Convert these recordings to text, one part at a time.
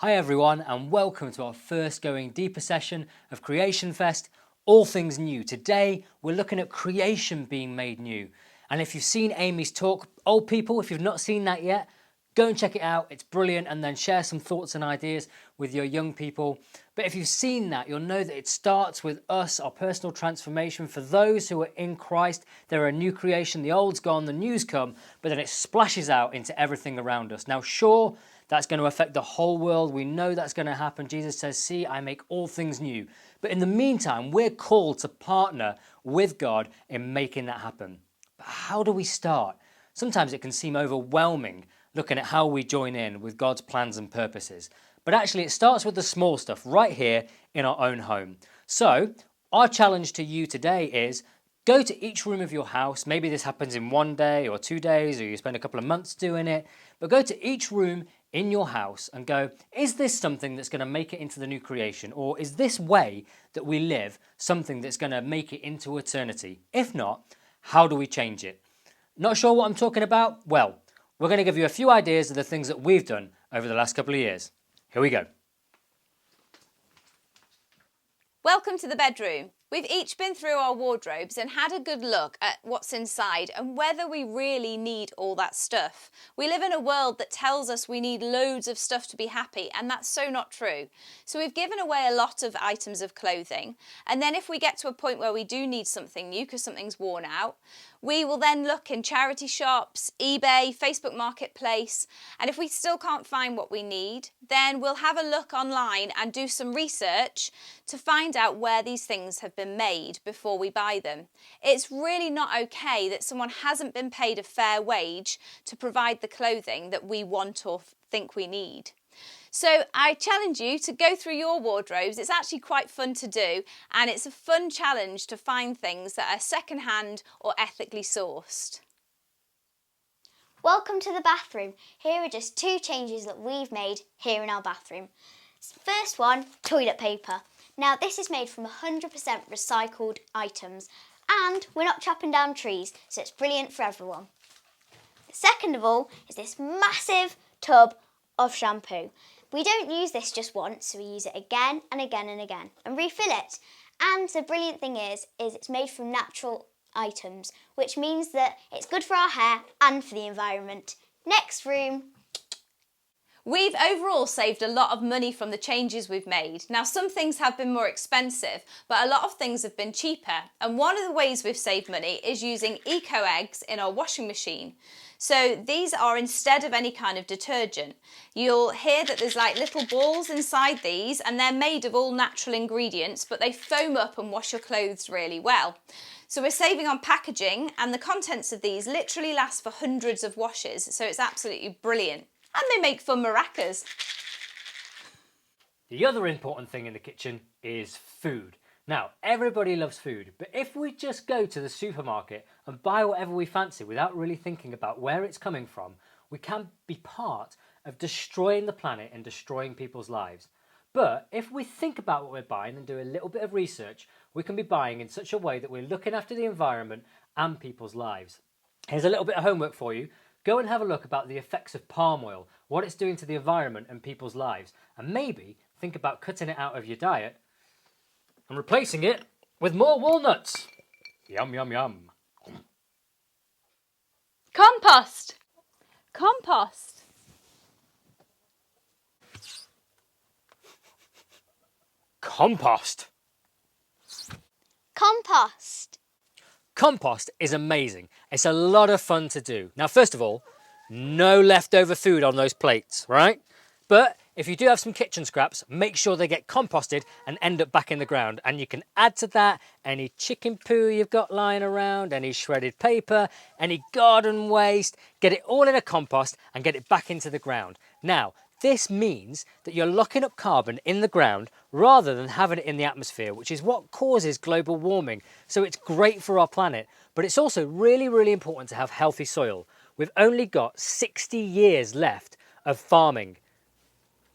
Hi everyone and welcome to our first Going Deeper session of Creation Fest, all things new. Today we're looking at creation being made new. And if you've seen Amy's talk, old people, if you've not seen that yet, go and check it out, it's brilliant, and then share some thoughts and ideas with your young people. But if you've seen that, you'll know that it starts with us, our personal transformation. For those who are in Christ, they're a new creation, the old's gone, the new's come, but then it splashes out into everything around us. Now sure, that's going to affect the whole world. We know that's going to happen. Jesus says, see, I make all things new. But in the meantime, we're called to partner with God in making that happen. But how do we start? Sometimes it can seem overwhelming looking at how we join in with God's plans and purposes. But actually, it starts with the small stuff right here in our own home. So our challenge to you today is go to each room of your house. Maybe this happens in 1 day or 2 days, or you spend a couple of months doing it. But go to each room in your house and go, is this something that's going to make it into the new creation? Or is this way that we live something that's going to make it into eternity? If not, how do we change it? Not sure what I'm talking about? Well, we're going to give you a few ideas of the things that we've done over the last couple of years. Here we go. Welcome to the bedroom. We've each been through our wardrobes and had a good look at what's inside and whether we really need all that stuff. We live in a world that tells us we need loads of stuff to be happy, and that's so not true. So we've given away a lot of items of clothing, and then if we get to a point where we do need something new because something's worn out, we will then look in charity shops, eBay, Facebook Marketplace, and if we still can't find what we need, then we'll have a look online and do some research to find out where these things have been made before we buy them. It's really not okay that someone hasn't been paid a fair wage to provide the clothing that we want or think we need. So I challenge you to go through your wardrobes. It's actually quite fun to do, and it's a fun challenge to find things that are second-hand or ethically sourced. Welcome to the bathroom. Here are just 2 changes that we've made here in our bathroom. First one, toilet paper. Now this is made from 100% recycled items, and we're not chopping down trees, so it's brilliant for everyone. Second of all is this massive tub of shampoo. We don't use this just once, so we use it again and again and again and refill it. And the brilliant thing is it's made from natural items, which means that it's good for our hair and for the environment. Next room. We've overall saved a lot of money from the changes we've made. Now some things have been more expensive, but a lot of things have been cheaper. And one of the ways we've saved money is using eco eggs in our washing machine. So these are instead of any kind of detergent. You'll hear that there's like little balls inside these, and they're made of all natural ingredients, but they foam up and wash your clothes really well. So we're saving on packaging, and the contents of these literally last for hundreds of washes, so it's absolutely brilliant. And they make fun maracas. The other important thing in the kitchen is food. Now, everybody loves food, but if we just go to the supermarket and buy whatever we fancy without really thinking about where it's coming from, we can be part of destroying the planet and destroying people's lives. But if we think about what we're buying and do a little bit of research, we can be buying in such a way that we're looking after the environment and people's lives. Here's a little bit of homework for you. Go and have a look about the effects of palm oil, what it's doing to the environment and people's lives, and maybe think about cutting it out of your diet and replacing it with more walnuts. Yum, yum, yum. Compost. Compost. Compost. Compost. Compost is amazing. It's a lot of fun to do. Now, first of all, no leftover food on those plates, right? But if you do have some kitchen scraps, make sure they get composted and end up back in the ground. And you can add to that any chicken poo you've got lying around, any shredded paper, any garden waste. Get it all in a compost and get it back into the ground. Now, this means that you're locking up carbon in the ground rather than having it in the atmosphere, which is what causes global warming. So it's great for our planet, but it's also really, really important to have healthy soil. We've only got 60 years left of farming.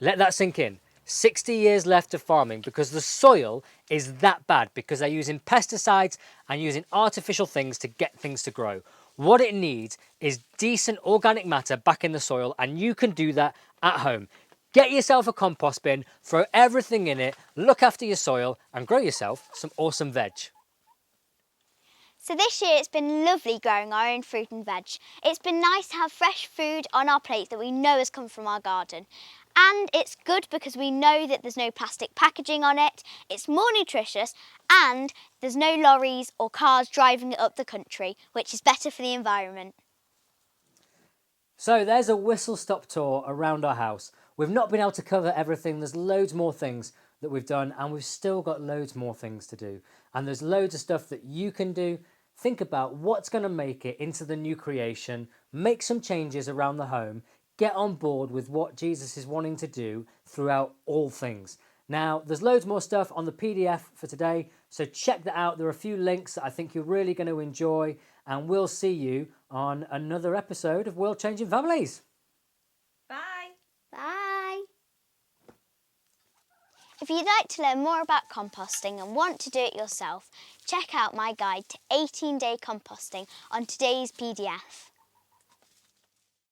Let that sink in. 60 years left of farming because the soil is that bad because they're using pesticides and using artificial things to get things to grow. What it needs is decent organic matter back in the soil, and you can do that at home. Get yourself a compost bin, throw everything in it, look after your soil and grow yourself some awesome veg. So this year it's been lovely growing our own fruit and veg. It's been nice to have fresh food on our plates that we know has come from our garden. And it's good because we know that there's no plastic packaging on it, it's more nutritious, and there's no lorries or cars driving it up the country, which is better for the environment. So there's a whistle-stop tour around our house. We've not been able to cover everything. There's loads more things that we've done and we've still got loads more things to do. And there's loads of stuff that you can do. Think about what's going to make it into the new creation. Make some changes around the home. Get on board with what Jesus is wanting to do throughout all things. Now, there's loads more stuff on the PDF for today, so check that out. There are a few links that I think you're really going to enjoy, and we'll see you on another episode of World Changing Families. Bye. Bye! If you'd like to learn more about composting and want to do it yourself, check out my guide to 18-day composting on today's PDF.